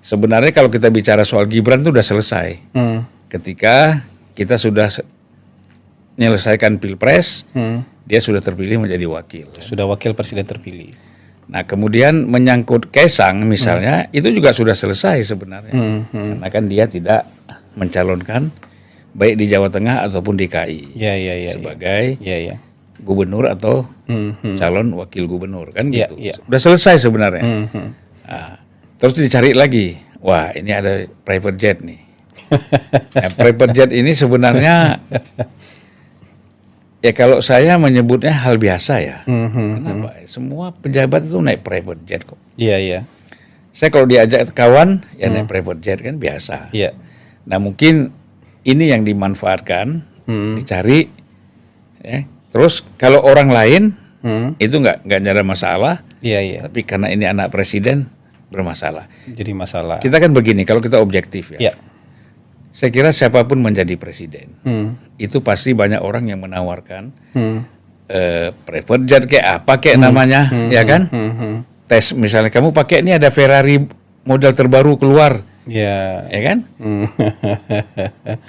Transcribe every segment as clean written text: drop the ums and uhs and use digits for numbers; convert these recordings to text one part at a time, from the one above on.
sebenarnya kalau kita bicara soal Gibran itu udah selesai. Ketika kita sudah menyelesaikan Pilpres, dia sudah terpilih menjadi wakil. Sudah wakil presiden terpilih. Nah kemudian menyangkut Kaisang misalnya, itu juga sudah selesai sebenarnya. Karena kan dia tidak mencalonkan baik di Jawa Tengah ataupun DKI sebagai gubernur atau calon wakil gubernur kan gitu. Sudah selesai sebenarnya. Nah, terus dicari lagi, wah ini ada private jet nih. Nah, private jet ini sebenarnya ya kalau saya menyebutnya hal biasa ya. Kenapa? Semua pejabat itu naik private jet kok. Iya. Saya kalau diajak kawan ya naik private jet kan biasa. Iya. Nah mungkin ini yang dimanfaatkan, dicari. Ya. Terus kalau orang lain itu nggak ada masalah. Iya. Tapi karena ini anak presiden bermasalah. Jadi masalah. Kita kan begini, kalau kita objektif ya. Iya. Saya kira siapapun menjadi presiden, itu pasti banyak orang yang menawarkan private jet kayak apa kayak namanya, ya kan? Tes misalnya kamu pakai ini ada Ferrari model terbaru keluar, ya kan?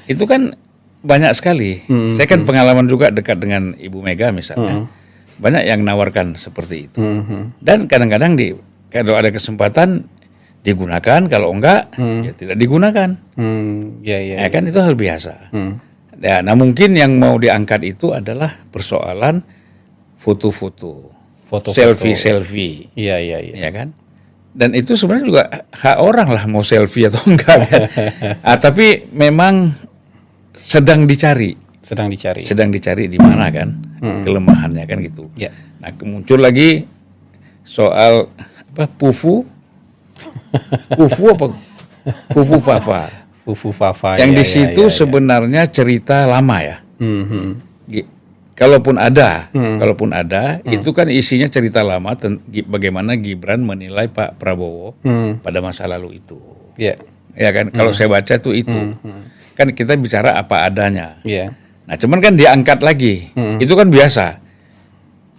Itu kan banyak sekali. Saya kan pengalaman juga dekat dengan Ibu Mega misalnya, banyak yang menawarkan seperti itu. Dan kadang-kadang kalau ada kesempatan digunakan, kalau enggak ya tidak digunakan. Ya kan itu hal biasa. Ya, nah mungkin yang mau diangkat itu adalah persoalan foto-foto, selfie. Iya. Ya kan? Dan itu sebenarnya juga hak orang lah mau selfie atau enggak kan. Tapi memang sedang dicari di mana kan kelemahannya kan gitu. Ya. Nah muncul lagi soal apa Fufu Fafa. Yang di situ sebenarnya cerita lama ya. Kalaupun ada, itu kan isinya cerita lama bagaimana Gibran menilai Pak Prabowo pada masa lalu itu. Ya kan, kalau saya baca tuh itu. Kan kita bicara apa adanya. Nah, cuman kan diangkat lagi. Itu kan biasa.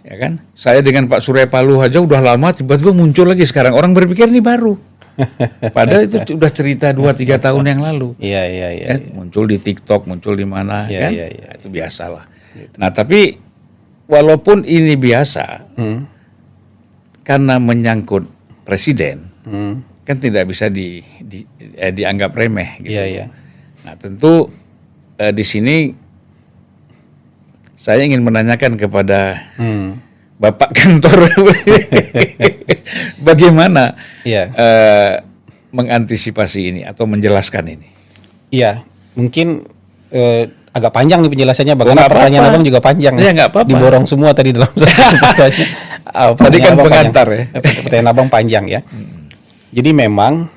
Ya kan? Saya dengan Pak Surya Paloh aja udah lama tiba-tiba muncul lagi sekarang. Orang berpikir ini baru. Padahal itu udah cerita 2-3 tahun yang lalu. Iya. Muncul di TikTok, muncul di mana kan? Iya. Itu biasalah. Nah, tapi walaupun ini biasa, karena menyangkut presiden, kan tidak bisa dianggap remeh gitu. Iya. Nah, tentu di sini saya ingin menanyakan kepada Bapak kantor bagaimana mengantisipasi ini atau menjelaskan ini. Iya, mungkin agak panjang nih penjelasannya, karena pertanyaan abang juga panjang. Ya nggak apa-apa. Diborong semua tadi dalam satu pertanyaan. Tadi kan pengantar ya. Pertanyaan abang panjang ya. Jadi memang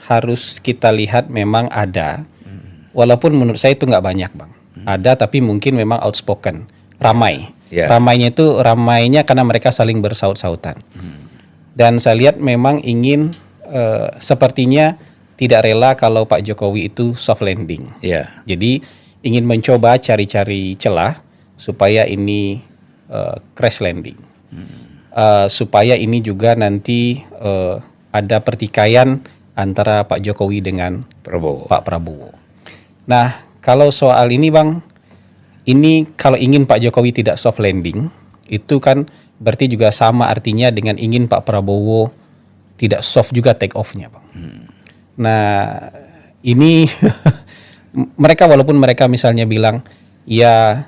harus kita lihat memang ada, walaupun menurut saya itu nggak banyak bang. Ada tapi mungkin memang outspoken, ramai. Ramainya karena mereka saling bersaut-sautan. Dan saya lihat memang ingin sepertinya tidak rela kalau Pak Jokowi itu soft landing. Jadi ingin mencoba cari-cari celah supaya ini crash landing. Supaya ini juga nanti ada pertikaian antara Pak Jokowi dengan Pak Prabowo. Nah, kalau soal ini bang, ini kalau ingin Pak Jokowi tidak soft landing, itu kan berarti juga sama artinya dengan ingin Pak Prabowo tidak soft juga take off-nya bang. Nah, ini mereka walaupun mereka misalnya bilang, ya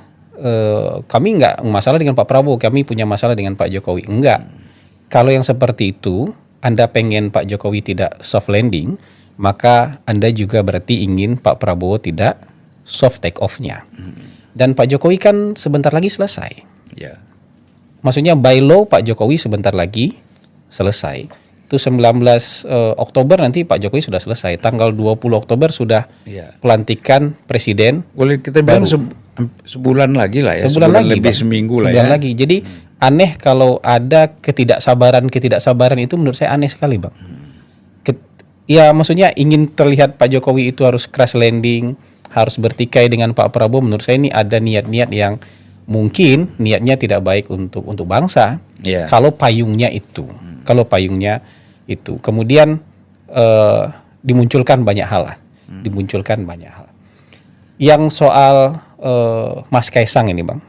kami nggak masalah dengan Pak Prabowo, kami punya masalah dengan Pak Jokowi. Enggak. Kalau yang seperti itu, Anda pengen Pak Jokowi tidak soft landing, maka Anda juga berarti ingin Pak Prabowo tidak soft take off-nya. Dan Pak Jokowi kan sebentar lagi selesai. Maksudnya by law Pak Jokowi sebentar lagi selesai. Itu 19 Oktober nanti Pak Jokowi sudah selesai. Tanggal 20 Oktober sudah pelantikan presiden. Boleh kita bilang sebulan lagi lah ya. Sebulan lagi, lebih seminggu lah ya. Sebulan lagi. Jadi aneh kalau ada ketidaksabaran itu menurut saya aneh sekali bang. Ya maksudnya ingin terlihat Pak Jokowi itu harus crash landing, harus bertikai dengan Pak Prabowo. Menurut saya ini ada niat-niat yang mungkin niatnya tidak baik untuk bangsa. Kalau payungnya itu, Kemudian dimunculkan banyak hal lah. Dimunculkan banyak hal. Yang soal Mas Kaisang ini Bang,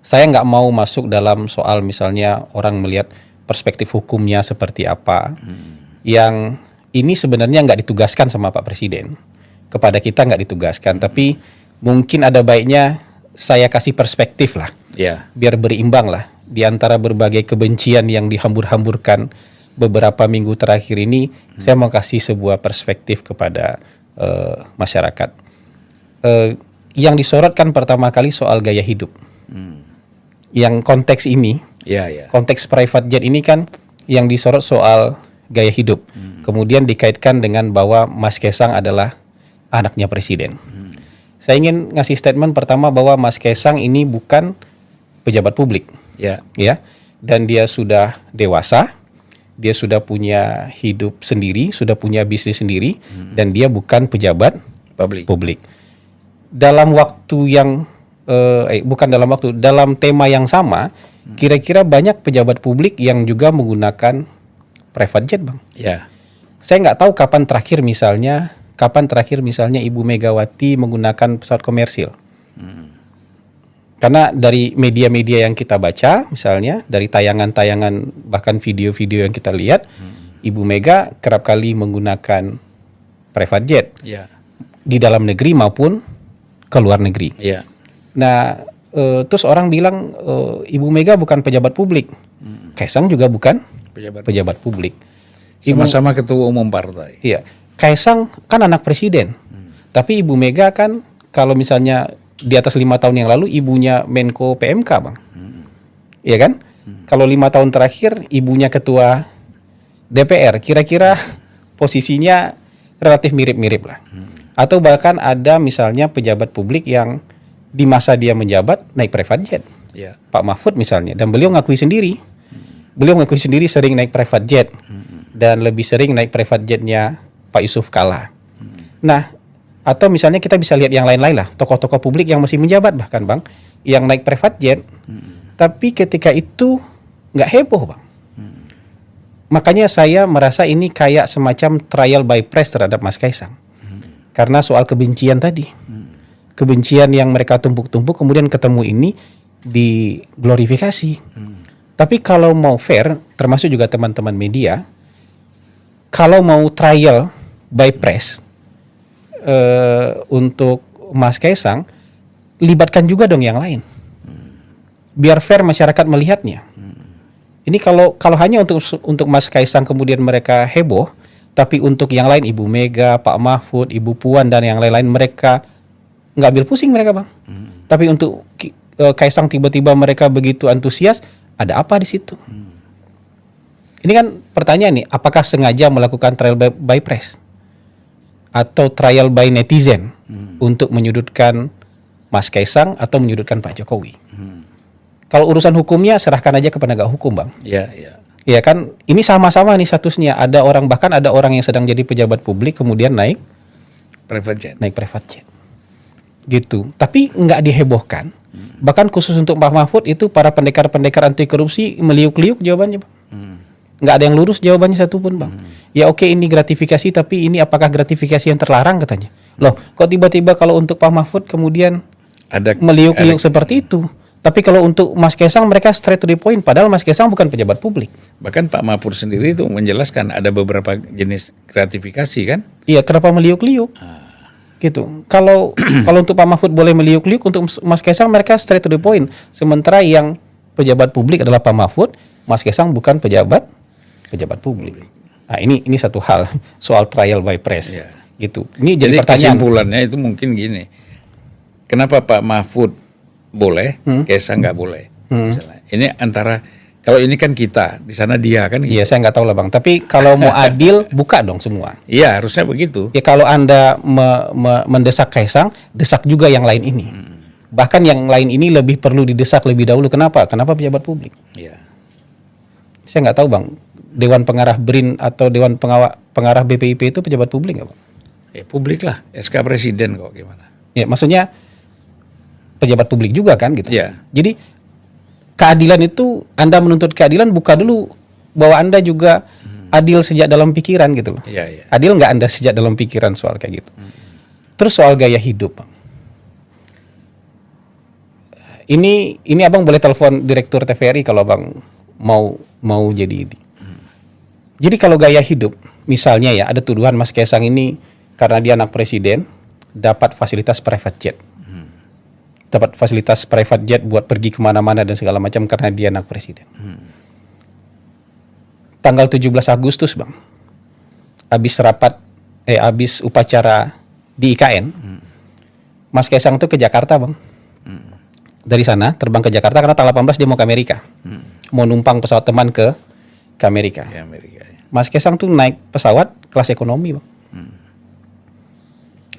saya nggak mau masuk dalam soal misalnya orang melihat perspektif hukumnya seperti apa. Yang ini sebenarnya nggak ditugaskan sama Pak Presiden. Kepada kita nggak ditugaskan, tapi mungkin ada baiknya saya kasih perspektif lah. Biar berimbang lah di antara berbagai kebencian yang dihambur-hamburkan beberapa minggu terakhir ini. Saya mau kasih sebuah perspektif kepada masyarakat. Yang disorotkan pertama kali soal gaya hidup. Yang konteks ini, konteks private jet ini kan yang disorot soal gaya hidup. Kemudian dikaitkan dengan bahwa Mas Kaisang adalah anaknya presiden. Saya ingin ngasih statement pertama bahwa Mas Kaisang ini bukan pejabat publik. Ya. Dan dia sudah dewasa, dia sudah punya hidup sendiri, sudah punya bisnis sendiri, dan dia bukan pejabat publik. Dalam waktu yang dalam tema yang sama, kira-kira banyak pejabat publik yang juga menggunakan private jet, Bang. Saya nggak tahu kapan terakhir misalnya Ibu Megawati menggunakan pesawat komersil. Karena dari media-media yang kita baca, misalnya dari tayangan-tayangan bahkan video-video yang kita lihat, Ibu Mega kerap kali menggunakan private jet di dalam negeri maupun ke luar negeri. Nah, terus orang bilang Ibu Mega bukan pejabat publik, Kaisang juga bukan pejabat publik. Sama-sama ketua umum partai. Iya, Kaisang kan anak presiden, tapi Ibu Mega kan kalau misalnya di atas 5 tahun yang lalu ibunya Menko PMK, Bang. Iya kan? Kalau 5 tahun terakhir ibunya ketua DPR, kira-kira posisinya relatif mirip-mirip lah. Atau bahkan ada misalnya pejabat publik yang di masa dia menjabat naik private jet. Pak Mahfud misalnya, dan beliau ngakui sendiri. Beliau ngakui sendiri sering naik private jet. Dan lebih sering naik private jetnya Pak Yusuf Kalla. Nah, atau misalnya kita bisa lihat yang lain-lain lah, tokoh-tokoh publik yang masih menjabat bahkan, Bang, yang naik private jet, tapi ketika itu nggak heboh, Bang. Makanya saya merasa ini kayak semacam trial by press terhadap Mas Kaisang. Karena soal kebencian tadi. Kebencian yang mereka tumpuk-tumpuk kemudian ketemu ini diglorifikasi. Tapi kalau mau fair, termasuk juga teman-teman media, kalau mau trial by press untuk Mas Kaisang, libatkan juga dong yang lain. Biar fair masyarakat melihatnya. Ini kalau hanya untuk Mas Kaisang kemudian mereka heboh, tapi untuk yang lain Ibu Mega, Pak Mahfud, Ibu Puan dan yang lain-lain mereka nggak ambil pusing mereka, Bang. Tapi untuk Kaisang tiba-tiba mereka begitu antusias, ada apa di situ? Ini kan pertanyaan nih, apakah sengaja melakukan trial by press? Atau trial by netizen untuk menyudutkan Mas Kaisang atau menyudutkan Pak Jokowi? Kalau urusan hukumnya serahkan aja ke penegak hukum, Bang. Iya kan, ini sama-sama nih statusnya. Bahkan ada orang yang sedang jadi pejabat publik kemudian naik private jet. Gitu. Tapi nggak dihebohkan. Bahkan khusus untuk Pak Mahfud itu para pendekar-pendekar anti korupsi meliuk-liuk jawabannya, Bang. Nggak ada yang lurus jawabannya satupun, Bang. Ya oke, ini gratifikasi, tapi ini apakah gratifikasi yang terlarang katanya? Loh, kok tiba-tiba kalau untuk Pak Mahfud kemudian ada meliuk-liuk seperti itu? Tapi kalau untuk Mas Kaisang mereka straight to the point, padahal Mas Kaisang bukan pejabat publik. Bahkan Pak Mahfud sendiri itu menjelaskan ada beberapa jenis gratifikasi kan? Iya, kenapa meliuk-liuk? Gitu. Kalau untuk Pak Mahfud boleh meliuk-liuk, untuk Mas Kaisang mereka straight to the point. Sementara yang pejabat publik adalah Pak Mahfud, Mas Kaisang bukan pejabat publik. Nah, ini satu hal soal trial by press. Gitu. Ini jadi pertanyaan. Kesimpulannya itu mungkin gini. Kenapa Pak Mahfud boleh, Kaisang nggak boleh? Misalnya. Ini antara, kalau ini kan kita, di sana dia kan. Iya, saya nggak tahu lah, Bang. Tapi kalau mau adil, buka dong semua. Iya, harusnya begitu. Ya kalau Anda mendesak Kaisang, desak juga yang lain ini. Bahkan yang lain ini lebih perlu didesak lebih dahulu. Kenapa? Kenapa pejabat publik? Saya nggak tahu, Bang. Dewan Pengarah BRIN atau Dewan Pengarah BPIP itu pejabat publik nggak, Bang? Publik lah, SK Presiden kok gimana? Ya, maksudnya pejabat publik juga kan gitu. Jadi keadilan itu, Anda menuntut keadilan, buka dulu bahwa Anda juga Adil sejak dalam pikiran gitu loh. Adil nggak Anda sejak dalam pikiran soal kayak gitu. Terus soal gaya hidup, Bang. Ini abang boleh telepon direktur TVRI kalau abang mau jadi ini. Jadi kalau gaya hidup, misalnya ya ada tuduhan Mas Kaisang ini karena dia anak presiden dapat fasilitas private jet, dapat fasilitas private jet buat pergi kemana-mana dan segala macam karena dia anak presiden. Tanggal 17 Agustus bang, habis upacara di IKN, Mas Kaisang tuh ke Jakarta bang. Dari sana terbang ke Jakarta karena tanggal 18 dia mau ke Amerika. Mau numpang pesawat teman ke Amerika. Ya, Amerika ya. Mas Kaisang tuh naik pesawat kelas ekonomi bang.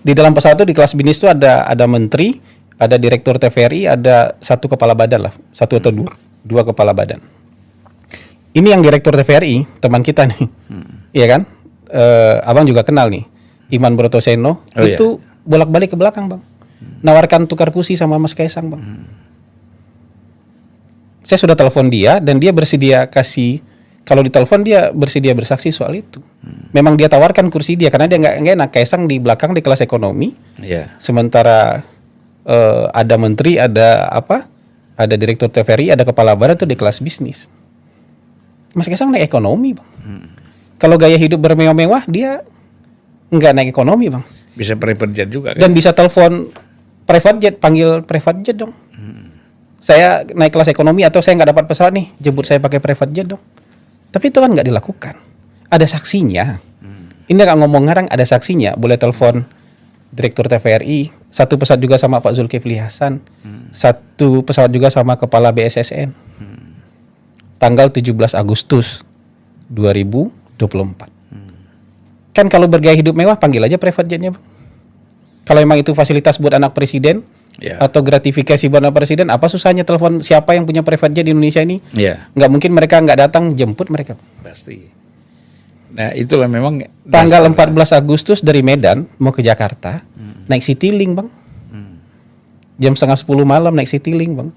Di dalam pesawat tuh di kelas bisnis tuh ada menteri, ada direktur TVRI, ada satu kepala badan lah, satu atau dua kepala badan. Ini yang direktur TVRI teman kita nih, iya kan? Abang juga kenal nih, Iman Brotoseno itu bolak-balik ke belakang bang. Nawarkan tukar kursi sama Mas Kaisang bang. Saya sudah telepon dia dan dia bersedia kasih, kalau ditelepon dia bersedia bersaksi soal itu. Memang dia tawarkan kursi dia karena dia nggak enak Kaisang di belakang di kelas ekonomi. Sementara ada menteri, ada direktur TVRI, ada kepala badan tuh di kelas bisnis. Mas Kaisang naik ekonomi bang. Kalau gaya hidup bermewah-mewah dia nggak naik ekonomi bang. Bisa private jet juga kan? Dan bisa telepon private jet, panggil private jet dong. Saya naik kelas ekonomi atau saya nggak dapat pesawat nih, jemput saya pakai private jet dong. Tapi itu kan nggak dilakukan. Ada saksinya. Ini nggak ngomong ngarang, ada saksinya. Boleh telepon direktur TVRI, satu pesawat juga sama Pak Zulkifli Hasan, satu pesawat juga sama kepala BSSN. Tanggal 17 Agustus 2024. Kan kalau bergaya hidup mewah panggil aja private jetnya bang. Kalau memang itu fasilitas buat anak presiden atau gratifikasi buat anak presiden, apa susahnya telepon siapa yang punya private jet di Indonesia ini? Nggak mungkin mereka nggak datang jemput mereka. Pasti. Nah itulah memang. Tanggal 14 Agustus dari Medan mau ke Jakarta, naik Citylink bang. Jam 9:30 malam naik Citylink bang.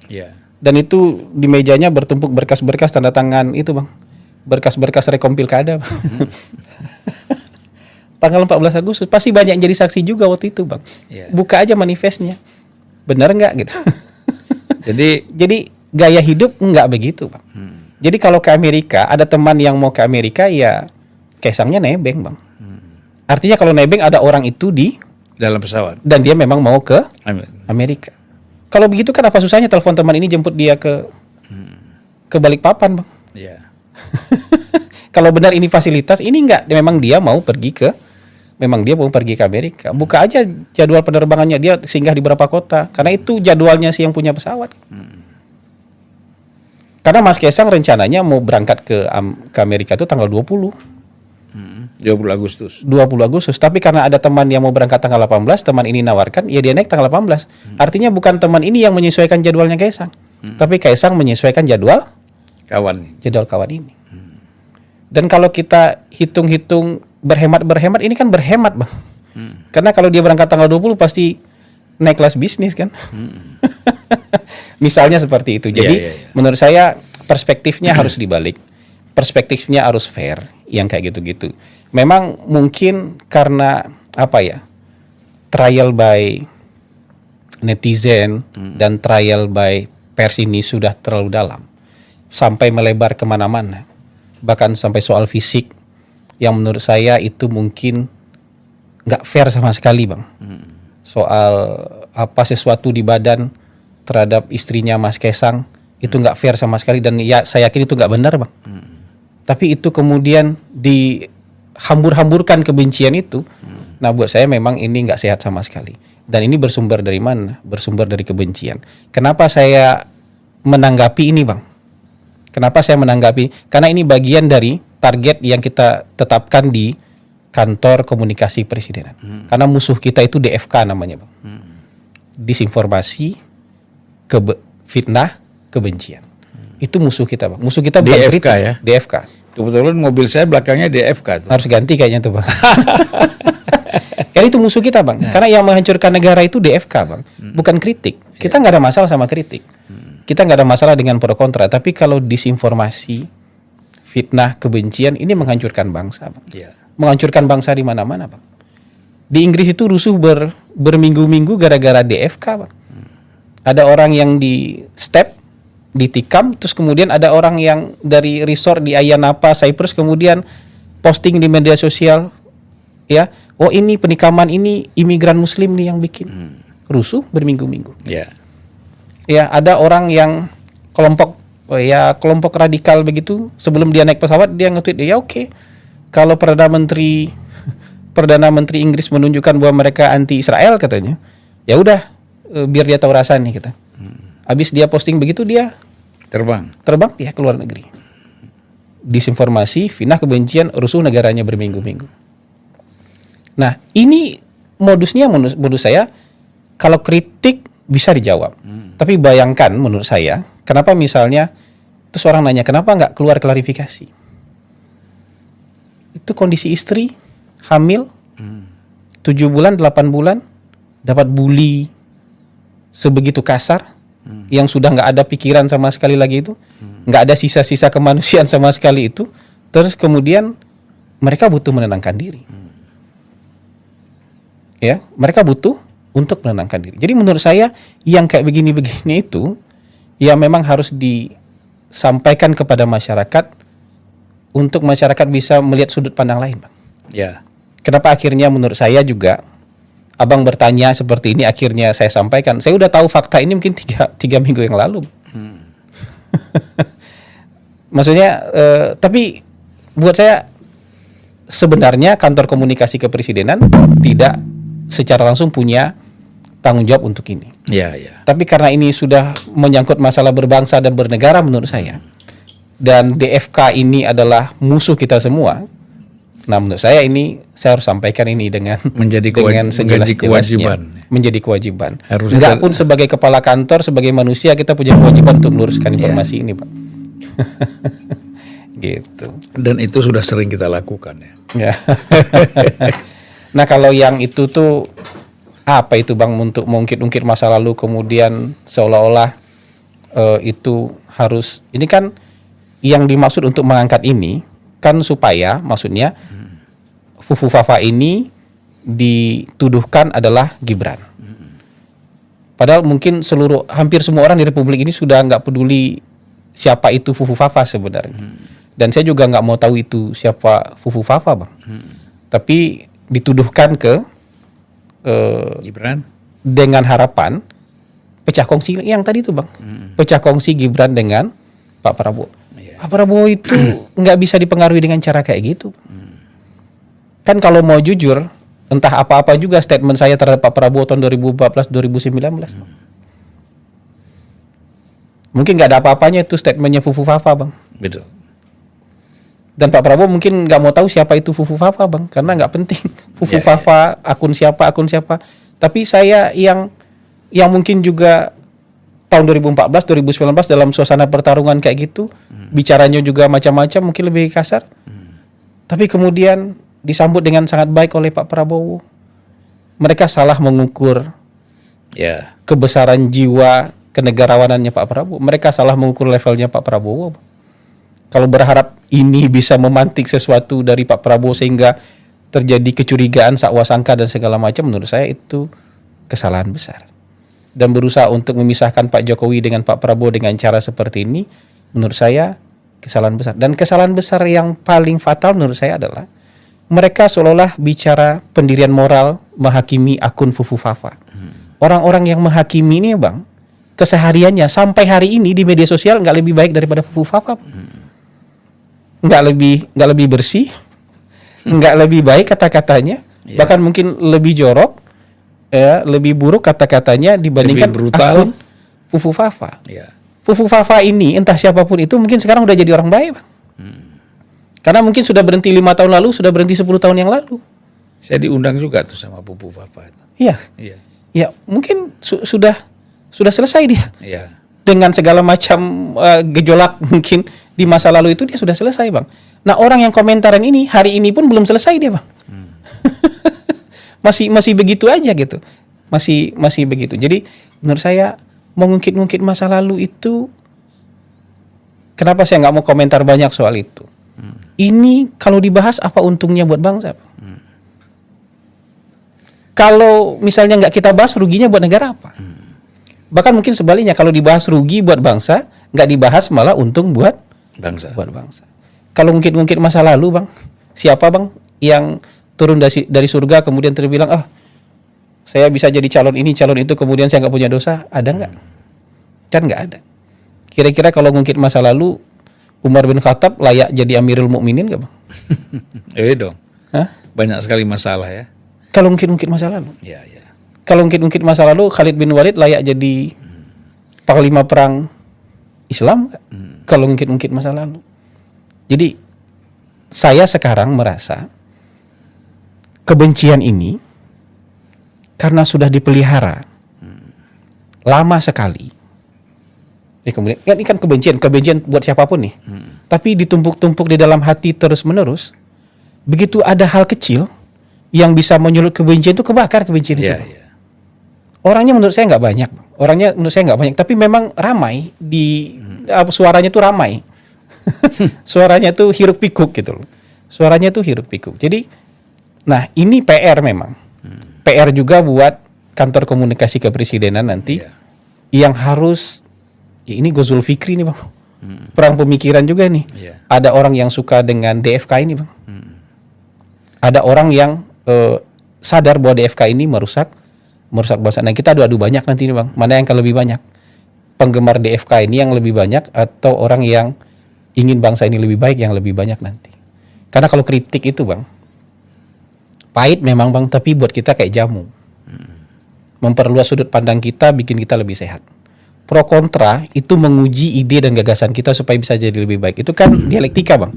Dan itu di mejanya bertumpuk berkas-berkas tanda tangan itu bang. Berkas-berkas rekom pilkada bang. Tanggal 14 Agustus pasti banyak yang jadi saksi juga waktu itu bang. Buka aja manifestnya, benar nggak gitu. Jadi gaya hidup nggak begitu bang. Jadi kalau ke Amerika ada teman yang mau ke Amerika ya Kaisangnya nebeng bang. Artinya kalau nebeng ada orang itu di dalam pesawat dan dia memang mau ke Amerika. Kalau begitu kan apa susahnya telepon teman ini jemput dia ke Balikpapan bang. Kalau benar ini fasilitas, ini enggak, memang dia mau pergi ke Amerika. Buka aja jadwal penerbangannya, dia singgah di berapa kota. Karena itu jadwalnya sih yang punya pesawat. Karena Mas Kaisang rencananya mau berangkat ke Amerika itu tanggal 20 Agustus. 20 Agustus. Tapi karena ada teman yang mau berangkat tanggal 18, teman ini nawarkan, ya dia naik tanggal 18. Artinya bukan teman ini yang menyesuaikan jadwalnya Kaisang. Tapi Kaisang menyesuaikan jadwal kawan ini. Dan kalau kita hitung-hitung berhemat ini kan berhemat bang. Karena kalau dia berangkat tanggal 20 pasti naik kelas bisnis kan. Misalnya seperti itu. Jadi menurut saya perspektifnya harus dibalik. Perspektifnya harus fair yang kayak gitu-gitu. Memang mungkin karena trial by netizen dan trial by pers ini sudah terlalu dalam. Sampai melebar kemana-mana. Bahkan sampai soal fisik yang menurut saya itu mungkin nggak fair sama sekali bang. Soal sesuatu di badan terhadap istrinya Mas Kaisang itu nggak fair sama sekali dan ya saya yakin itu nggak benar bang. Tapi itu kemudian dihambur-hamburkan kebencian itu. Nah buat saya memang ini nggak sehat sama sekali. Dan ini bersumber dari mana? Bersumber dari kebencian. Kenapa saya menanggapi ini bang? Kenapa saya menanggapi? Karena ini bagian dari target yang kita tetapkan di kantor komunikasi presidenan. Karena musuh kita itu DFK namanya bang. Disinformasi, fitnah, kebencian. Itu musuh kita bang. Musuh kita bukan DFK ya? DFK. Kebetulan mobil saya belakangnya DFK tuh. Harus ganti kayaknya tuh bang. Karena itu musuh kita bang. Karena yang menghancurkan negara itu DFK bang. Bukan kritik. Kita nggak ada masalah sama kritik. Kita nggak ada masalah dengan pro kontra. Tapi kalau disinformasi, fitnah, kebencian, ini menghancurkan bangsa, Bang. Ya. Menghancurkan bangsa di mana-mana, Bang. Di Inggris itu rusuh berminggu-minggu gara-gara DFK, Bang. Ada orang yang di step, ditikam, terus kemudian ada orang yang dari resort di Ayanapa, Cyprus, kemudian posting di media sosial, ya, oh ini penikaman ini imigran Muslim nih yang bikin. Rusuh berminggu-minggu. Ya. Ya, ada orang yang kelompok radikal begitu, sebelum dia naik pesawat dia nge-tweet, ya oke. Kalau Perdana Menteri Inggris menunjukkan bahwa mereka anti Israel katanya, ya udah, biar dia tahu rasa nih kita. Habis dia posting begitu, dia terbang dia ke luar negeri. Disinformasi, fitnah, kebencian, rusuh negaranya berminggu-minggu. Nah, ini modusnya menurut saya, kalau kritik bisa dijawab. Tapi bayangkan menurut saya, kenapa misalnya terus orang nanya kenapa nggak keluar klarifikasi? Itu kondisi istri hamil 7 bulan 8 bulan dapat bully sebegitu kasar, yang sudah nggak ada pikiran sama sekali lagi itu, nggak ada sisa-sisa kemanusiaan sama sekali itu, terus kemudian mereka butuh menenangkan diri. Ya, mereka butuh untuk menenangkan diri. Jadi menurut saya yang kayak begini-begini itu ya memang harus disampaikan kepada masyarakat untuk masyarakat bisa melihat sudut pandang lain, Bang. Ya. Kenapa akhirnya menurut saya juga Abang bertanya seperti ini, akhirnya saya sampaikan. Saya udah tahu fakta ini mungkin 3 minggu yang lalu. Maksudnya, tapi buat saya sebenarnya kantor komunikasi kepresidenan tidak secara langsung punya tanggung jawab untuk ini. Ya, ya. Tapi karena ini sudah menyangkut masalah berbangsa dan bernegara menurut saya, dan DFK ini adalah musuh kita semua. Nah, menurut saya ini saya harus sampaikan ini dengan sejelas-jelasnya. Menjadi kewajiban. Enggak pun sebagai kepala kantor, sebagai manusia kita punya kewajiban untuk meluruskan informasi ini, Pak. Gitu. Dan itu sudah sering kita lakukan ya. Ya. Nah, kalau yang itu tuh apa itu, Bang, untuk mengungkit-ungkit masa lalu kemudian seolah-olah itu harus, ini kan yang dimaksud untuk mengangkat ini kan supaya maksudnya Fufu Fafa ini dituduhkan adalah Gibran. Padahal mungkin hampir semua orang di Republik ini sudah nggak peduli siapa itu Fufu Fafa sebenarnya. Dan saya juga nggak mau tahu itu siapa Fufu Fafa, Bang. Tapi dituduhkan ke Gibran dengan harapan pecah kongsi yang tadi itu, Bang. Pecah kongsi Gibran dengan Pak Prabowo. Pak Prabowo itu nggak bisa dipengaruhi dengan cara kayak gitu. Kan kalau mau jujur, entah apa-apa juga statement saya terhadap Pak Prabowo tahun 2014-2019. Mungkin nggak ada apa-apanya itu statementnya Fufu Fafa, Bang. Betul. Dan Pak Prabowo mungkin nggak mau tahu siapa itu Fufu Fafa, Bang, karena nggak penting. Fufu Fafa, akun siapa. Tapi saya yang mungkin juga tahun 2014, 2019 dalam suasana pertarungan kayak gitu, bicaranya juga macam-macam, mungkin lebih kasar. Tapi kemudian disambut dengan sangat baik oleh Pak Prabowo. Mereka salah mengukur kebesaran jiwa kenegarawanannya Pak Prabowo. Mereka salah mengukur levelnya Pak Prabowo. Kalau berharap ini bisa memantik sesuatu dari Pak Prabowo sehingga terjadi kecurigaan, sakwasangka dan segala macam, menurut saya itu kesalahan besar. Dan berusaha untuk memisahkan Pak Jokowi dengan Pak Prabowo dengan cara seperti ini, menurut saya kesalahan besar. Dan kesalahan besar yang paling fatal menurut saya adalah mereka seolah-olah bicara pendirian moral menghakimi akun Fufu Fafa. Orang-orang yang menghakimi ini, Bang, kesehariannya sampai hari ini di media sosial nggak lebih baik daripada Fufu Fafa. Nggak lebih bersih, nggak lebih baik kata-katanya, bahkan mungkin lebih jorok, lebih buruk kata-katanya dibandingkan lebih brutal Fufu Fafa. Fufu Fafa ini entah siapapun itu mungkin sekarang udah jadi orang baik, Bang. Karena mungkin sudah berhenti 5 tahun lalu, sudah berhenti 10 tahun yang lalu. Saya diundang juga tuh sama Fufu Fafa itu. Iya. Ya mungkin sudah selesai dia. Iya. Dengan segala macam gejolak mungkin di masa lalu itu dia sudah selesai, Bang. Nah, orang yang komentaran ini hari ini pun belum selesai dia, Bang. masih begitu aja gitu. Masih begitu. Jadi menurut saya mengungkit-ungkit masa lalu itu, kenapa saya nggak mau komentar banyak soal itu? Ini kalau dibahas apa untungnya buat bangsa? Kalau misalnya nggak kita bahas, ruginya buat negara apa? Bahkan mungkin sebaliknya, kalau dibahas rugi buat bangsa, nggak dibahas malah untung buat bangsa. Kalau ngungkit-ngungkit masa lalu, Bang, siapa, Bang, yang turun dari surga kemudian terbilang, saya bisa jadi calon ini, calon itu, kemudian saya nggak punya dosa? Ada nggak? Kan nggak ada. Kira-kira kalau ngungkit masa lalu, Umar bin Khattab layak jadi Amirul Mukminin nggak, Bang? Dong. Hah? Banyak sekali masalah ya. Kalau ngungkit masa lalu. Ya. Kalau ngungkit masa lalu, Khalid bin Walid layak jadi panglima perang Islam nggak? Kalau ngungkit masa lalu. Jadi saya sekarang merasa kebencian ini karena sudah dipelihara lama sekali. Kemudian ini kan kebencian buat siapapun nih. Tapi ditumpuk-tumpuk di dalam hati terus-menerus. Begitu ada hal kecil yang bisa menyulut kebencian itu, kebakar kebencian itu. Yeah. Orangnya menurut saya nggak banyak. Tapi memang ramai suaranya tuh ramai. Suaranya tuh hiruk pikuk gitu loh. Suaranya tuh hiruk pikuk. Jadi, nah ini PR memang. PR juga buat kantor komunikasi kepresidenan nanti yang harus. Ya ini Ghazul Fikri nih, Bang. Perang pemikiran juga nih. Ada orang yang suka dengan DFK ini, Bang. Ada orang yang sadar bahwa DFK ini merusak bangsa. Nah, kita adu banyak nanti nih, Bang. Mana yang lebih banyak? Penggemar DFK ini yang lebih banyak atau orang yang ingin bangsa ini lebih baik yang lebih banyak nanti? Karena kalau kritik itu, Bang, pahit memang, Bang, tapi buat kita kayak jamu. Memperluas sudut pandang kita, bikin kita lebih sehat. Pro kontra itu menguji ide dan gagasan kita supaya bisa jadi lebih baik. Itu kan dialektika, Bang.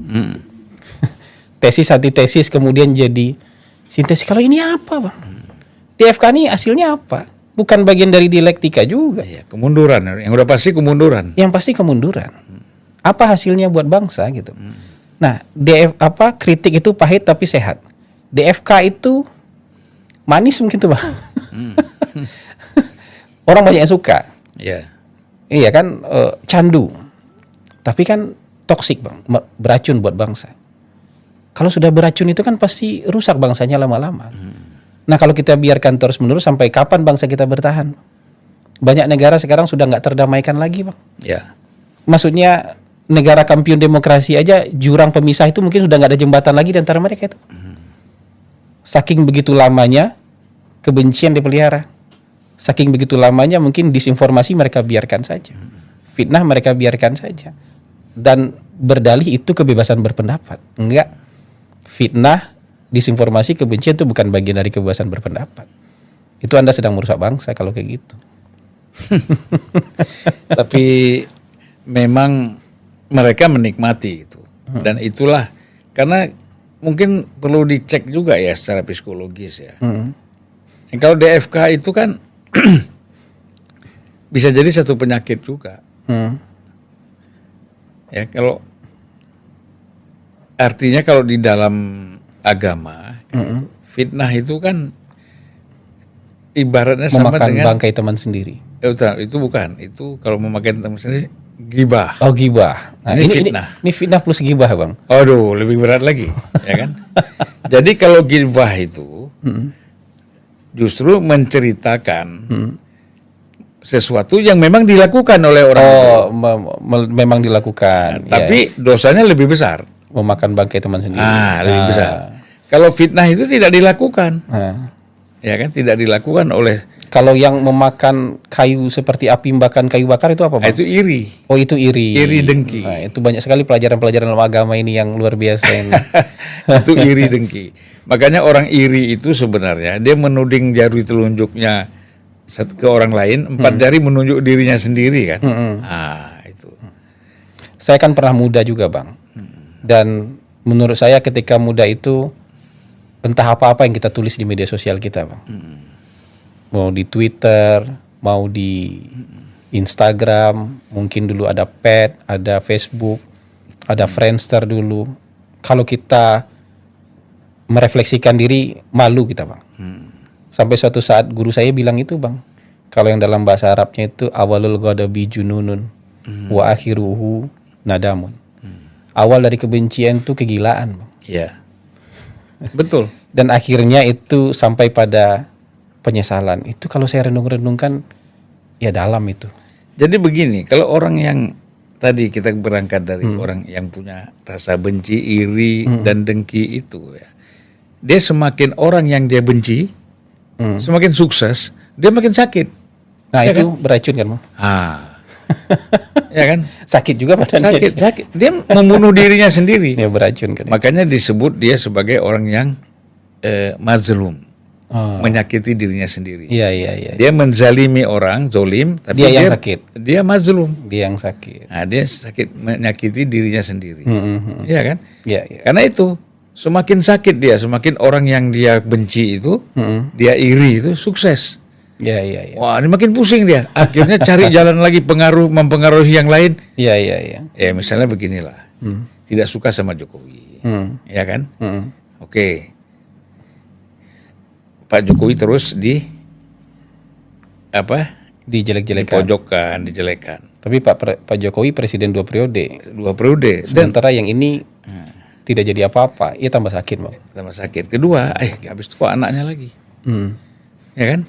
Tesis antitesis kemudian jadi sintesis. Kalau ini apa, Bang? DFK ini hasilnya apa? Bukan bagian dari dialektika juga. Kemunduran. Yang udah pasti kemunduran. Yang pasti kemunduran. Apa hasilnya buat bangsa gitu. Nah, kritik itu pahit tapi sehat. DFK itu manis mungkin tuh, Bang. Orang banyak yang suka. Iya kan, candu. Tapi kan toksik, Bang, beracun buat bangsa. Kalau sudah beracun itu kan pasti rusak bangsanya lama-lama. Nah, kalau kita biarkan terus-menerus, sampai kapan bangsa kita bertahan? Banyak negara sekarang sudah nggak terdamaikan lagi, Bang. Maksudnya negara kampiun demokrasi aja, jurang pemisah itu mungkin sudah nggak ada jembatan lagi di antara mereka itu. Saking begitu lamanya kebencian dipelihara. Saking begitu lamanya mungkin disinformasi mereka biarkan saja. Fitnah mereka biarkan saja. Dan berdalih itu kebebasan berpendapat. Enggak. Fitnah, disinformasi, kebencian itu bukan bagian dari kebebasan berpendapat. Itu Anda sedang merusak bangsa kalau kayak gitu. Tapi memang mereka menikmati itu. Dan itulah, karena mungkin perlu dicek juga ya secara psikologis ya. Kalau DFK itu kan bisa jadi satu penyakit juga. Ya, kalau artinya kalau di dalam agama fitnah itu kan ibaratnya sama memakan dengan bangkai teman sendiri. Itu bukan, itu kalau memakan teman sendiri gibah. Oh, gibah. Nah, ini fitnah. Ini fitnah plus gibah, Bang. Aduh, lebih berat lagi, ya kan? Jadi kalau gibah itu justru menceritakan sesuatu yang memang dilakukan oleh orang itu. Memang dilakukan. Tapi dosanya lebih besar. Memakan bangkai teman sendiri. Lebih besar. Kalau fitnah itu tidak dilakukan. Ya kan, tidak dilakukan oleh. Kalau yang memakan kayu seperti api membakar kayu bakar itu apa, Bang? Itu iri. Oh, itu iri. Iri dengki. Nah, itu banyak sekali pelajaran-pelajaran dalam agama ini yang luar biasa ini. Itu iri dengki. Makanya orang iri itu sebenarnya dia menuding jari telunjuknya ke orang lain, 4 jari menunjuk dirinya sendiri kan. Itu. Saya kan pernah muda juga, Bang. Dan menurut saya ketika muda itu entah apa-apa yang kita tulis di media sosial kita, Bang. Mau di Twitter, mau di Instagram, mungkin dulu ada Pad, ada Facebook, ada Friendster dulu. Kalau kita merefleksikan diri, malu kita, Bang. Sampai suatu saat guru saya bilang itu, Bang. Kalau yang dalam bahasa Arabnya itu awalul ghadabi jununun wa akhiruhu nadamun. awal dari kebencian itu kegilaan, Bang. Iya. Betul. Dan akhirnya itu sampai pada penyesalan. Itu kalau saya renung-renungkan ya dalam itu. Jadi begini, kalau orang yang tadi kita berangkat dari orang yang punya rasa benci, iri dan dengki itu ya. Dia semakin orang yang dia benci, semakin sukses, dia makin sakit. Nah, ya itu kan? beracun kan, Bang? Ya kan? Sakit juga badannya. Sakit. Dia membunuh dirinya sendiri. Ya beracun kan. Makanya disebut dia sebagai orang yang mazlum. Menyakiti dirinya sendiri. Iya. Dia menzalimi orang, zolim, tapi Dia yang sakit. Dia mazlum. Dia yang sakit. Nah, dia sakit menyakiti dirinya sendiri. Iya kan? Iya. Karena itu semakin sakit dia, semakin orang yang dia benci itu, dia iri itu sukses. Iya. Wah, ini makin pusing dia. Akhirnya cari jalan lagi mempengaruhi yang lain. Iya. Ya misalnya beginilah, tidak suka sama Jokowi, ya kan? Oke. Pak Jokowi terus dijelek-jelekan, dipojokkan, dijelekan. Tapi Pak Jokowi presiden 2 periode. 2 periode. Sementara yang ini tidak jadi apa-apa, ia tambah sakit, Bang. Tambah sakit. Kedua, habis itu kok anaknya lagi, ya kan?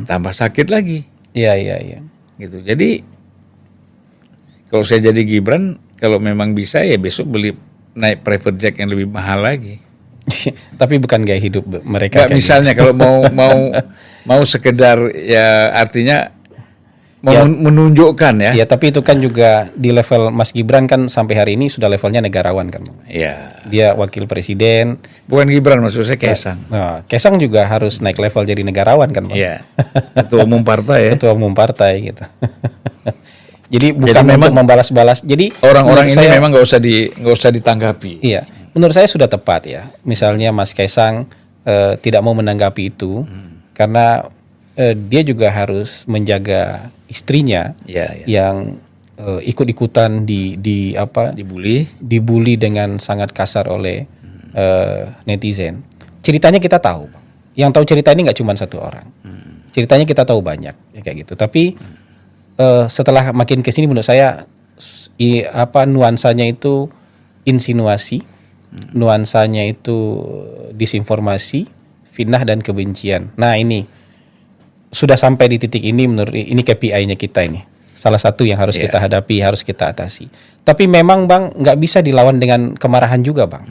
Tambah sakit lagi. Iya. Gitu. Jadi kalau saya jadi Gibran, kalau memang bisa ya besok beli naik private jet yang lebih mahal lagi. Tapi bukan gaya hidup mereka. Nggak, kan misalnya kalau mau sekedar ya artinya menunjukkan ya. Ya, tapi itu kan juga di level Mas Gibran kan sampai hari ini sudah levelnya negarawan kan. Iya. Dia wakil presiden. Bukan Gibran, maksud saya Kaisang. Nah, Kaisang juga harus naik level jadi negarawan kan, Bang? Iya. Ketua umum partai ya. Ketua umum partai gitu. Jadi bukan memang membalas-balas. Jadi orang-orang ini memang nggak usah ditanggapi. Iya. Menurut saya sudah tepat ya. Misalnya Mas Kaisang tidak mau menanggapi itu karena dia juga harus menjaga istrinya yang ikut-ikutan dibully dengan sangat kasar oleh netizen. Ceritanya kita tahu. Yang tahu cerita ini nggak cuma satu orang. Ceritanya kita tahu banyak ya kayak gitu. Tapi setelah makin kesini menurut saya nuansanya itu insinuasi. Nuansanya itu disinformasi, fitnah dan kebencian. Nah, ini sudah sampai di titik ini menurut ini KPI-nya kita ini. Salah satu yang harus kita hadapi, harus kita atasi. Tapi memang Bang nggak bisa dilawan dengan kemarahan juga, Bang.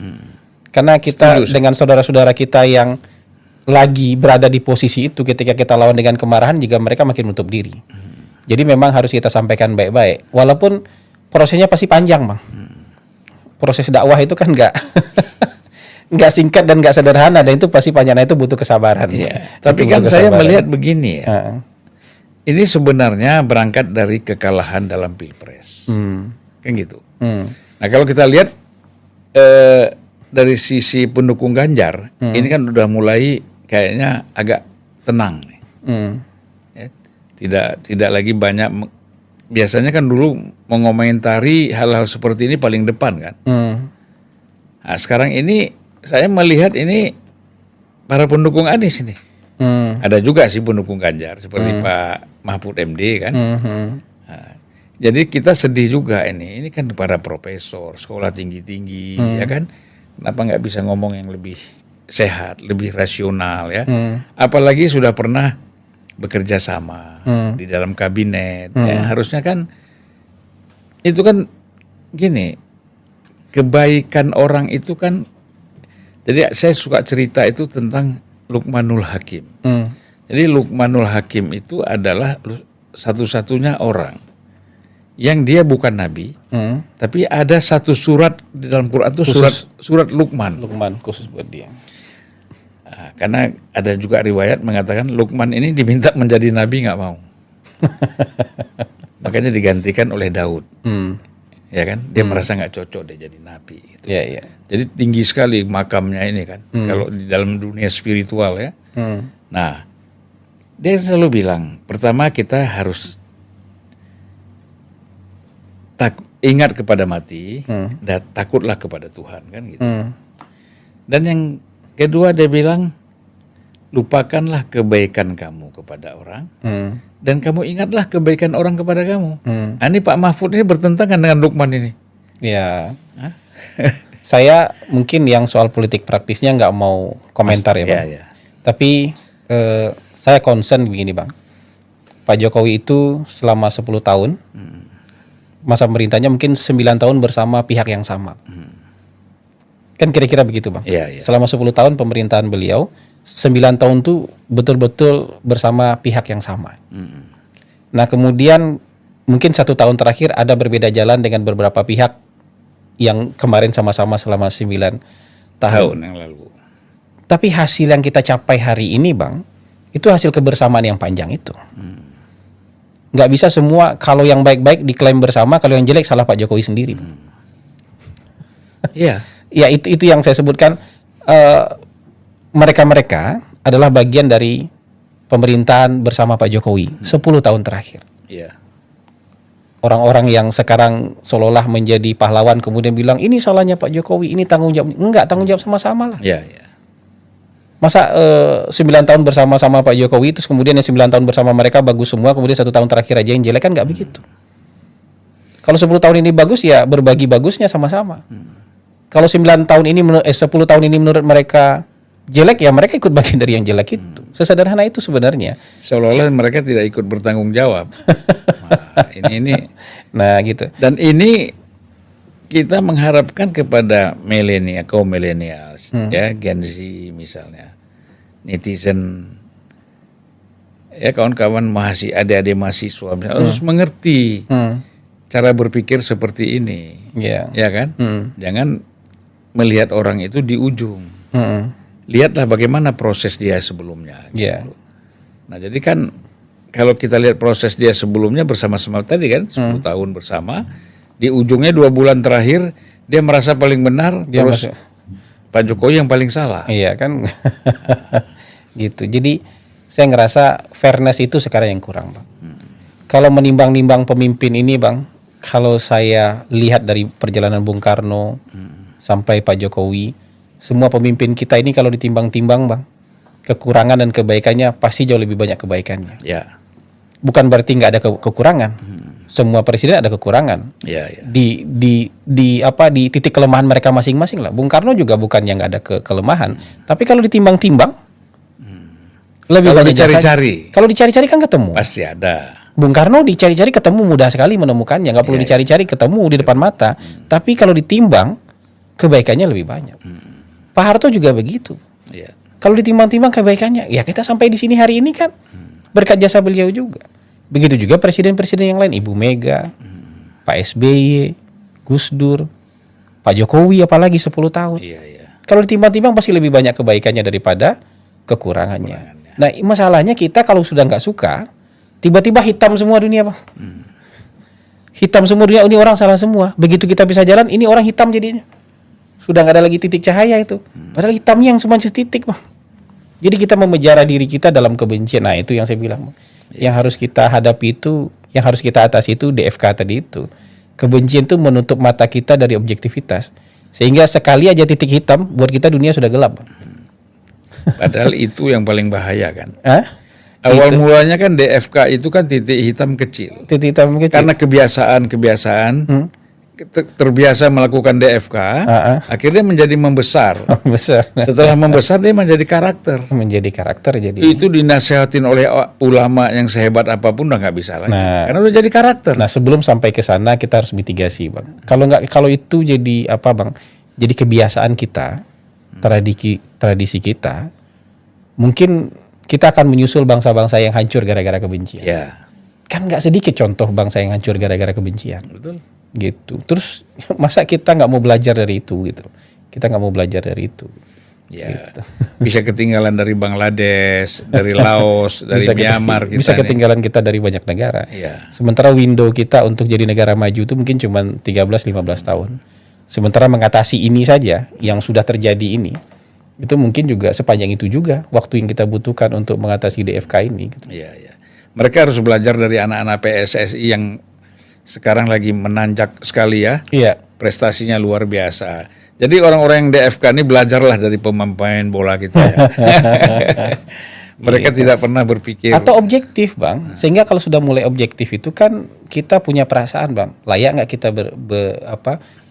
Karena kita dengan saudara-saudara kita yang lagi berada di posisi itu, ketika kita lawan dengan kemarahan juga mereka makin menutup diri. Jadi memang harus kita sampaikan baik-baik. Walaupun prosesnya pasti panjang, Bang. Proses dakwah itu kan nggak singkat dan nggak sederhana, dan itu pasti panjang, itu butuh kesabaran. Tapi kan saya melihat begini ya, ini sebenarnya berangkat dari kekalahan dalam pilpres, kan gitu. Nah kalau kita lihat dari sisi pendukung Ganjar, ini kan udah mulai kayaknya agak tenang nih. Ya, tidak lagi banyak. Biasanya kan dulu mengomentari hal-hal seperti ini paling depan kan. Nah, sekarang ini saya melihat ini para pendukung Anies ini. Ada juga sih pendukung Ganjar seperti Pak Mahfud MD kan. Nah, jadi kita sedih juga ini. Ini kan para profesor, sekolah tinggi-tinggi ya kan. Kenapa nggak bisa ngomong yang lebih sehat, lebih rasional ya. Apalagi sudah pernah bekerja sama di dalam kabinet ya, harusnya kan itu kan gini, kebaikan orang itu kan, jadi saya suka cerita itu tentang Luqmanul Hakim. Jadi Luqmanul Hakim itu adalah satu-satunya orang yang dia bukan nabi, tapi ada satu surat di dalam Quran itu surat Luqman khusus buat dia. Karena ada juga riwayat mengatakan Luqman ini diminta menjadi nabi nggak mau, makanya digantikan oleh Daud, ya kan? Dia merasa nggak cocok dia jadi nabi. Gitu. Jadi tinggi sekali makamnya ini kan, kalau di dalam dunia spiritual ya. Nah, dia selalu bilang, pertama kita harus ingat kepada mati dan takutlah kepada Tuhan kan gitu. Dan yang kedua dia bilang, lupakanlah kebaikan kamu kepada orang dan kamu ingatlah kebaikan orang kepada kamu. Ini Pak Mahfud ini bertentangan dengan Luqman ini. Ya. Saya mungkin yang soal politik praktisnya nggak mau komentar ya Bang. Ya. Tapi saya concern begini Bang. Pak Jokowi itu selama 10 tahun masa pemerintahnya mungkin 9 tahun bersama pihak yang sama. Kan kira-kira begitu Bang. Ya. Selama 10 tahun pemerintahan beliau 9 tahun tuh betul-betul bersama pihak yang sama. Nah kemudian mungkin 1 tahun terakhir ada berbeda jalan dengan beberapa pihak yang kemarin sama-sama selama 9 tahun yang lalu. Tapi hasil yang kita capai hari ini Bang, itu hasil kebersamaan yang panjang itu. Nggak bisa semua, kalau yang baik-baik diklaim bersama, kalau yang jelek salah Pak Jokowi sendiri. Iya. Ya itu yang saya sebutkan, mereka-mereka adalah bagian dari pemerintahan bersama Pak Jokowi 10 tahun terakhir. Iya. Orang-orang yang sekarang seolah-olah menjadi pahlawan kemudian bilang ini salahnya Pak Jokowi, ini tanggung jawab. Enggak, tanggung jawab sama-sama lah. Iya. Masa 9 tahun bersama-sama Pak Jokowi terus kemudian yang 9 tahun bersama mereka bagus semua, kemudian 1 tahun terakhir aja yang jelek, kan nggak begitu. Kalau 10 tahun ini bagus ya berbagi bagusnya sama-sama. Kalau 10 tahun ini menurut mereka jelek ya mereka ikut bagian dari yang jelek itu. Sesederhana itu sebenarnya. Seolah-olah mereka tidak ikut bertanggung jawab. Ini. Nah gitu. Dan ini kita mengharapkan kepada kaum millennials, ya Gen Z misalnya, netizen, ya kawan-kawan adik-adik mahasiswa harus mengerti cara berpikir seperti ini, ya kan? Jangan melihat orang itu di ujung. Lihatlah bagaimana proses dia sebelumnya. Gitu. Nah jadi kan kalau kita lihat proses dia sebelumnya bersama-sama tadi kan 10 tahun bersama, di ujungnya 2 bulan terakhir dia merasa paling benar, terus Pak Jokowi yang paling salah. Iya kan, gitu. Jadi saya ngerasa fairness itu sekarang yang kurang Bang. Kalau menimbang-nimbang pemimpin ini Bang, kalau saya lihat dari perjalanan Bung Karno sampai Pak Jokowi, semua pemimpin kita ini kalau ditimbang-timbang Bang, kekurangan dan kebaikannya pasti jauh lebih banyak kebaikannya. Ya. Bukan berarti nggak ada kekurangan. Semua presiden ada kekurangan. Ya. Di titik kelemahan mereka masing-masing lah. Bung Karno juga bukan yang nggak ada kelemahan, tapi kalau ditimbang-timbang lebih kalau banyak dicari-cari. Kalau dicari-cari kan ketemu. Pasti ada. Bung Karno dicari-cari ketemu, mudah sekali menemukannya, nggak perlu dicari-cari, ketemu di depan mata. Tapi kalau ditimbang kebaikannya lebih banyak. Pak Harto juga begitu. Ya. Kalau ditimbang-timbang kebaikannya, ya kita sampai di sini hari ini kan berkat jasa beliau juga. Begitu juga presiden-presiden yang lain, Ibu Mega, Pak SBY, Gus Dur, Pak Jokowi apalagi 10 tahun. Iya. Kalau ditimbang-timbang pasti lebih banyak kebaikannya daripada kekurangannya. Nah masalahnya kita kalau sudah nggak suka, tiba-tiba hitam semua dunia Bang. Hitam semua dunia, ini orang salah semua. Begitu kita bisa jalan, ini orang hitam jadinya. Sudah nggak ada lagi titik cahaya itu. Padahal hitamnya yang cuma setitik Bang. Jadi kita memenjara diri kita dalam kebencian. Nah itu yang saya bilang Bang. Yang harus kita hadapi itu, yang harus kita atasi itu DFK tadi itu. Kebencian itu menutup mata kita dari objektivitas. Sehingga sekali aja titik hitam, buat kita dunia sudah gelap Bang. Padahal itu yang paling bahaya kan. Itu. Awal mulanya kan DFK itu kan titik hitam kecil. Titik hitam kecil. Karena kebiasaan terbiasa melakukan DFK, akhirnya menjadi membesar. Besar. Setelah membesar dia menjadi karakter. Menjadi karakter jadi. Itu dinasihatin oleh ulama yang sehebat apapun udah nggak bisa lagi. Nah, karena udah jadi karakter. Nah, sebelum sampai ke sana kita harus mitigasi, Bang. Kalau itu jadi apa, Bang? Jadi kebiasaan kita, tradisi kita, mungkin kita akan menyusul bangsa-bangsa yang hancur gara-gara kebencian. Ya. Kan nggak sedikit contoh bangsa yang hancur gara-gara kebencian. Betul. Gitu. Terus masa kita nggak mau belajar dari itu gitu? Kita nggak mau belajar dari itu. Ya. Gitu. Bisa ketinggalan dari Bangladesh, dari Laos, dari Myanmar kita. Bisa ketinggalan kita dari banyak negara. Ya. Sementara window kita untuk jadi negara maju itu mungkin cuma 13-15 tahun. Sementara mengatasi ini saja yang sudah terjadi ini, itu mungkin juga sepanjang itu juga waktu yang kita butuhkan untuk mengatasi DFK ini. Gitu. Iya. Mereka harus belajar dari anak-anak PSSI yang sekarang lagi menanjak sekali ya. Iya. Prestasinya luar biasa. Jadi orang-orang yang DFK ini belajarlah dari pemain bola kita ya. Mereka tidak pernah berpikir. Atau objektif, Bang. Sehingga kalau sudah mulai objektif itu kan kita punya perasaan, Bang. Layak nggak kita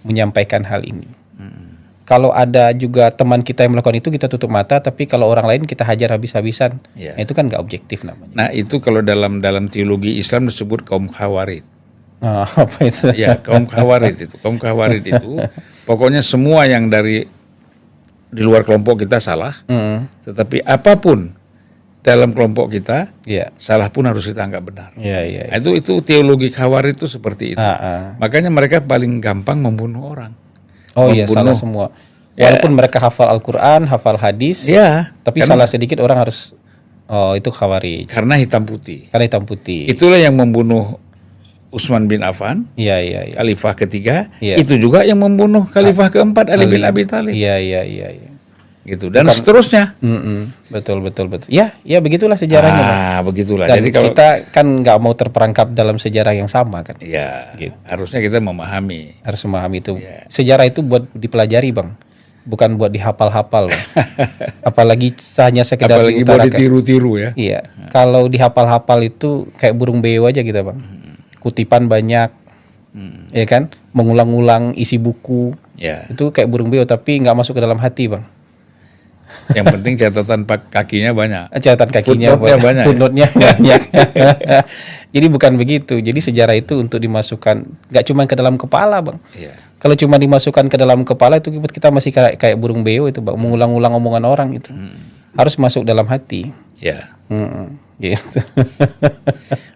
menyampaikan hal ini? Kalau ada juga teman kita yang melakukan itu, kita tutup mata, tapi kalau orang lain kita hajar habis-habisan. Ya. Nah, itu kan nggak objektif namanya. Nah itu kalau dalam teologi Islam disebut kaum khawarid. Nah, apa itu? Ya, kaum khawarid itu. Kaum khawarid itu pokoknya semua yang di luar kelompok kita salah. Tetapi apapun dalam kelompok kita salah pun harus kita anggap benar. Nah, itu teologi khawarid itu seperti itu. Makanya mereka paling gampang membunuh orang. Oh iya, salah semua. Walaupun mereka hafal Al-Quran, hafal hadis, tapi salah sedikit orang harus, itu khawarij. Karena hitam putih. Itulah yang membunuh Utsman bin Affan, Khalifah ketiga. Itu juga yang membunuh Khalifah keempat, Ali bin Abi Thalib. Gitu dan seterusnya. Betul. Ya begitulah sejarahnya. Begitulah. Dan jadi kalau kita kan nggak mau terperangkap dalam sejarah yang sama kan. Ya, gitu. Harusnya kita memahami. Harus memahami itu. Sejarah itu buat dipelajari, Bang. Bukan buat dihafal-hafal, Bang. Apalagi hanya sekedar apalagi buat ditiru-tiru ya. Iya. Kalau dihafal-hafal itu kayak burung beo aja gitu, Bang. Kutipan banyak. Ya kan? Mengulang-ulang isi buku. Itu kayak burung beo tapi nggak masuk ke dalam hati, Bang. Yang penting catatan kakinya banyak. Catatan kakinya banyak. Footnote-nya banyak. Jadi bukan begitu. Jadi sejarah itu untuk dimasukkan nggak cuma ke dalam kepala, Bang. Kalau cuma dimasukkan ke dalam kepala itu kita masih kayak burung beo itu, Bang. Mengulang-ulang omongan orang itu. Harus masuk dalam hati. Gitu.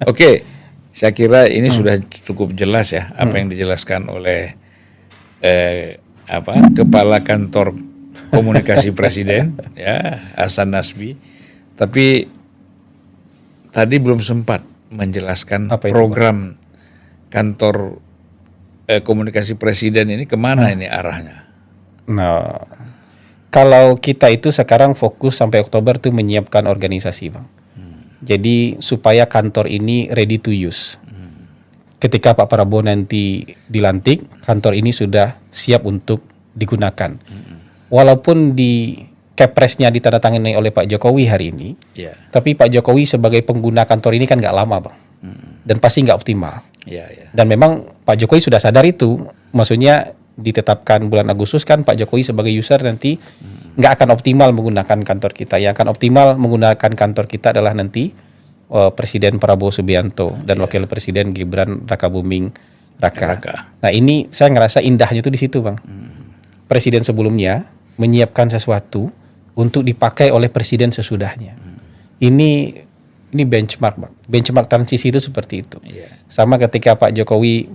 Oke, saya kira ini sudah cukup jelas ya apa yang dijelaskan oleh Kepala Kantor Komunikasi Presiden ya Hasan Nasbi, tapi tadi belum sempat menjelaskan program kantor komunikasi Presiden ini kemana ini arahnya. Nah, kalau kita itu sekarang fokus sampai Oktober tuh menyiapkan organisasi, Bang. Jadi supaya kantor ini ready to use. Ketika Pak Prabowo nanti dilantik, kantor ini sudah siap untuk digunakan. Walaupun di Kepresnya ditandatangani oleh Pak Jokowi hari ini, tapi Pak Jokowi sebagai pengguna kantor ini kan nggak lama, Bang, dan pasti nggak optimal. Dan memang Pak Jokowi sudah sadar itu, maksudnya ditetapkan bulan Agustus kan Pak Jokowi sebagai user nanti nggak akan optimal menggunakan kantor kita. Yang akan optimal menggunakan kantor kita adalah nanti Presiden Prabowo Subianto dan Wakil Presiden Gibran Rakabuming Raka. Nah ini saya ngerasa indahnya itu di situ, Bang. Presiden sebelumnya menyiapkan sesuatu untuk dipakai oleh presiden sesudahnya. Ini benchmark, Bang. Benchmark transisi itu seperti itu. Sama ketika Pak Jokowi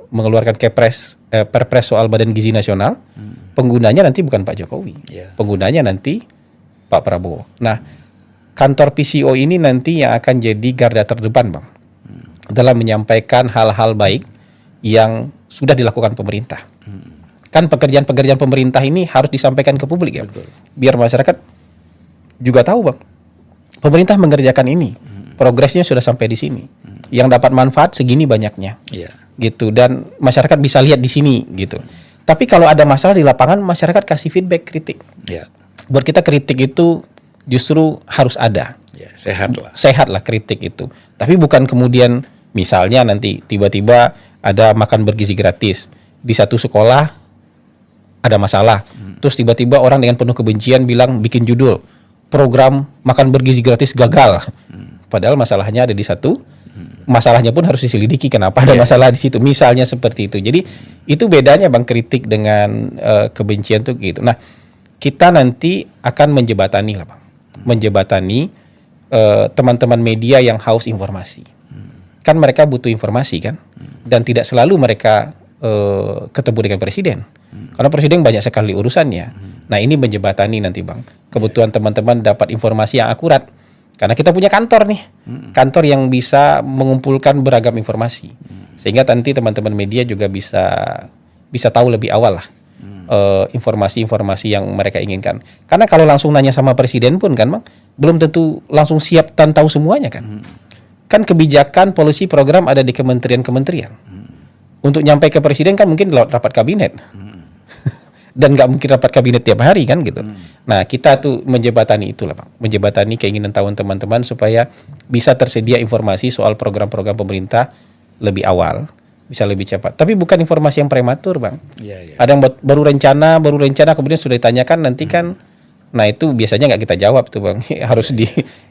mengeluarkan Perpres soal Badan Gizi Nasional, penggunanya nanti bukan Pak Jokowi. Penggunanya nanti Pak Prabowo. Nah, kantor PCO ini nanti yang akan jadi garda terdepan, Bang, dalam menyampaikan hal-hal baik yang sudah dilakukan pemerintah. Kan pekerjaan-pekerjaan pemerintah ini harus disampaikan ke publik ya. Betul. Biar masyarakat juga tahu, Bang. Pemerintah mengerjakan ini. Progresnya sudah sampai di sini. Yang dapat manfaat segini banyaknya. Gitu, dan masyarakat bisa lihat di sini gitu. Tapi kalau ada masalah di lapangan, masyarakat kasih feedback, kritik. Buat kita kritik itu justru harus ada. Sehat lah kritik itu. Tapi bukan kemudian misalnya nanti tiba-tiba ada makan bergizi gratis di satu sekolah, ada masalah. Terus tiba-tiba orang dengan penuh kebencian bilang, bikin judul program makan bergizi gratis gagal. Padahal masalahnya ada di satu. Masalahnya pun harus diselidiki kenapa ada masalah di situ. Misalnya seperti itu. Jadi itu bedanya, Bang, kritik dengan kebencian tuh gitu. Nah, kita nanti akan menjebatani lah, Bang. Menjebatani teman-teman media yang haus informasi. Kan mereka butuh informasi kan. Dan tidak selalu mereka ketemu dengan presiden. Karena presiden banyak sekali urusannya. Nah, ini menjebatani nanti, Bang. Kebutuhan teman-teman dapat informasi yang akurat. Karena kita punya kantor nih. Kantor yang bisa mengumpulkan beragam informasi. Sehingga nanti teman-teman media juga bisa tahu lebih awal lah informasi-informasi yang mereka inginkan. Karena kalau langsung nanya sama presiden pun kan, Bang, belum tentu langsung siap dan tahu semuanya kan. Kan kebijakan, polisi, program ada di kementerian-kementerian. Untuk nyampe ke presiden kan mungkin lewat rapat kabinet. Dan nggak mungkin rapat kabinet tiap hari kan gitu. Nah, kita tuh menjebatani itulah, Bang. Menjebatani keinginan tahuan teman-teman supaya bisa tersedia informasi soal program-program pemerintah lebih awal bisa lebih cepat. Tapi bukan informasi yang prematur, Bang. Iya. Ada yang baru rencana kemudian sudah ditanyakan nanti kan, nah itu biasanya nggak kita jawab tuh, Bang.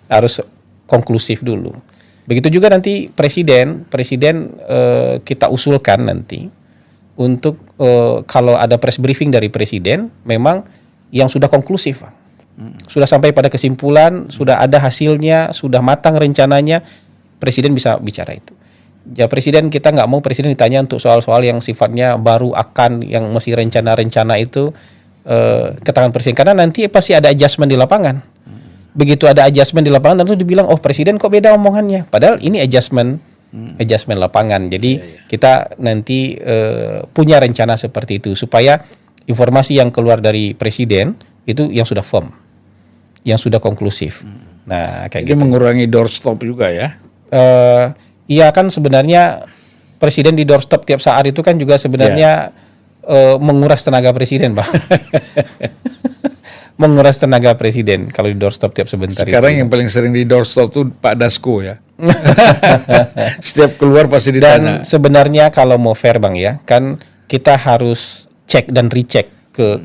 harus konklusif dulu. Begitu juga nanti presiden kita usulkan nanti untuk kalau ada press briefing dari presiden memang yang sudah konklusif, Bang. Sudah sampai pada kesimpulan, sudah ada hasilnya, sudah matang rencananya, presiden bisa bicara itu. Ya presiden, kita nggak mau presiden ditanya untuk soal-soal yang sifatnya baru akan, yang masih rencana-rencana itu ke tangan presiden, karena nanti pasti ada adjustment di lapangan. Begitu ada adjustment di lapangan tentu dibilang, oh presiden kok beda omongannya, padahal ini adjustment lapangan. Jadi kita nanti punya rencana seperti itu supaya informasi yang keluar dari presiden itu yang sudah firm, yang sudah konklusif. Nah kayak Jadi gitu. mengurangi doorstop juga ya. Iya kan sebenarnya presiden di doorstop tiap saat itu kan juga sebenarnya menguras tenaga presiden, Bang. Menguras tenaga presiden kalau di doorstop tiap sebentar. Sekarang itu. yang paling sering di doorstop tuh Pak Dasko ya. Setiap keluar pasti ditanya. Dan sebenarnya kalau mau fair, Bang ya, kan kita harus cek dan recheck ke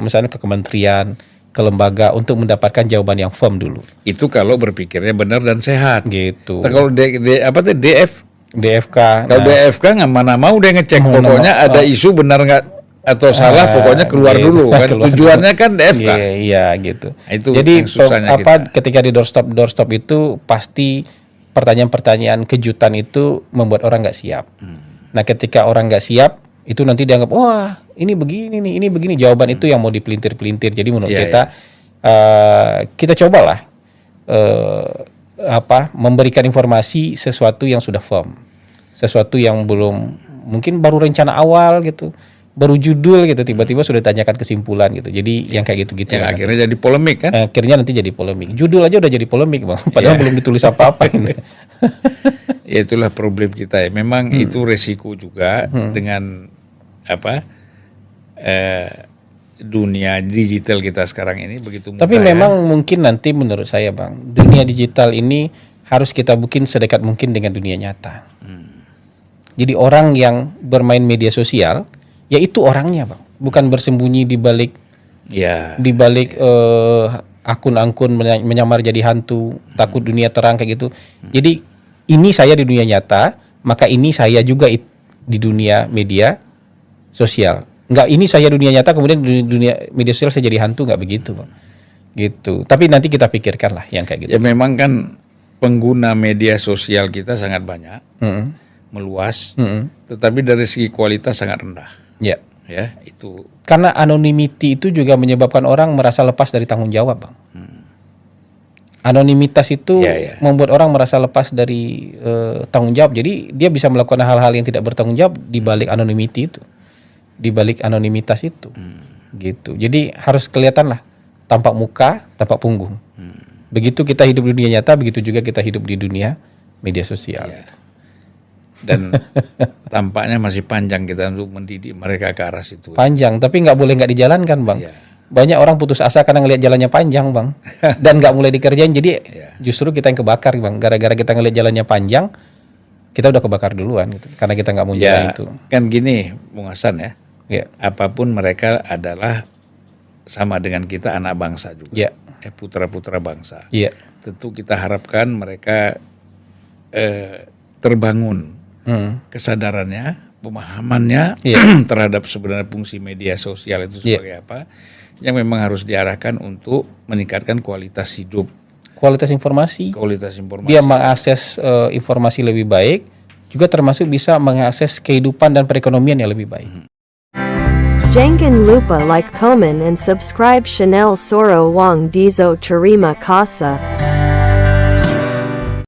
misalnya ke kementerian, ke lembaga untuk mendapatkan jawaban yang firm dulu. Itu kalau berpikirnya benar dan sehat. Gitu. Nah, kalau DFK. Kalau DFK nggak mana mau dia ngecek, pokoknya ada isu benar nggak atau salah, pokoknya keluar dulu kan. Tujuannya kan DFK. Iya gitu. Itu jadi yang susahnya ketika di doorstop itu pasti pertanyaan-pertanyaan kejutan itu membuat orang nggak siap. Nah ketika orang nggak siap itu nanti dianggap wah ini begini nih, ini begini, jawaban itu yang mau dipelintir-pelintir. Jadi menurut kita kita cobalah memberikan informasi sesuatu yang sudah firm, sesuatu yang belum, mungkin baru rencana awal gitu, baru judul gitu, tiba-tiba sudah ditanyakan kesimpulan gitu. Jadi yang kayak gitu-gitu yang akhirnya jadi polemik kan. Akhirnya nanti jadi polemik, judul aja udah jadi polemik, Bang, padahal belum ditulis apa-apa ini. Ya itulah problem kita ya. Memang itu resiko juga dengan dunia digital kita sekarang ini begitu mudah. Tapi memang mungkin nanti menurut saya, Bang, dunia digital ini harus kita bikin sedekat mungkin dengan dunia nyata. Jadi orang yang bermain media sosial, ya itu orangnya, Bang, bukan bersembunyi di balik akun-akun menyamar jadi hantu, takut dunia terang kayak gitu. Jadi ini saya di dunia nyata, maka ini saya juga di dunia media sosial. Enggak, ini saya dunia nyata, kemudian di dunia media sosial saya jadi hantu, enggak begitu, Bang. Gitu. Tapi nanti kita pikirkan lah yang kayak gitu. Ya memang kan pengguna media sosial kita sangat banyak, meluas, tetapi dari segi kualitas sangat rendah. Ya, itu. Karena anonymity itu juga menyebabkan orang merasa lepas dari tanggung jawab, Bang. Anonimitas itu membuat orang merasa lepas dari tanggung jawab. Jadi dia bisa melakukan hal-hal yang tidak bertanggung jawab di balik anonymity itu. Di balik anonimitas itu. Gitu. Jadi harus kelihatan lah tampak muka, tampak punggung. Begitu kita hidup di dunia nyata, begitu juga kita hidup di dunia media sosial. Gitu. Dan tampaknya masih panjang kita untuk mendidik mereka ke arah situ. Panjang, tapi nggak boleh nggak dijalankan, Bang. Banyak orang putus asa karena ngelihat jalannya panjang, Bang, dan nggak mulai dikerjain. Jadi justru kita yang kebakar, Bang. Gara-gara kita ngelihat jalannya panjang, kita udah kebakar duluan, gitu. Karena kita nggak mau jalan itu. Kan gini, Bung Hasan ya. Apapun mereka adalah sama dengan kita, anak bangsa juga. Putra-putra bangsa. Tentu kita harapkan mereka terbangun kesadarannya, pemahamannya terhadap sebenarnya fungsi media sosial itu sebagai apa, yang memang harus diarahkan untuk meningkatkan kualitas hidup, kualitas informasi. Dia mengakses informasi lebih baik, juga termasuk bisa mengakses kehidupan dan perekonomian yang lebih baik. Jangan lupa like, comment and subscribe channel Soro Wang Dizo Terima Kasih.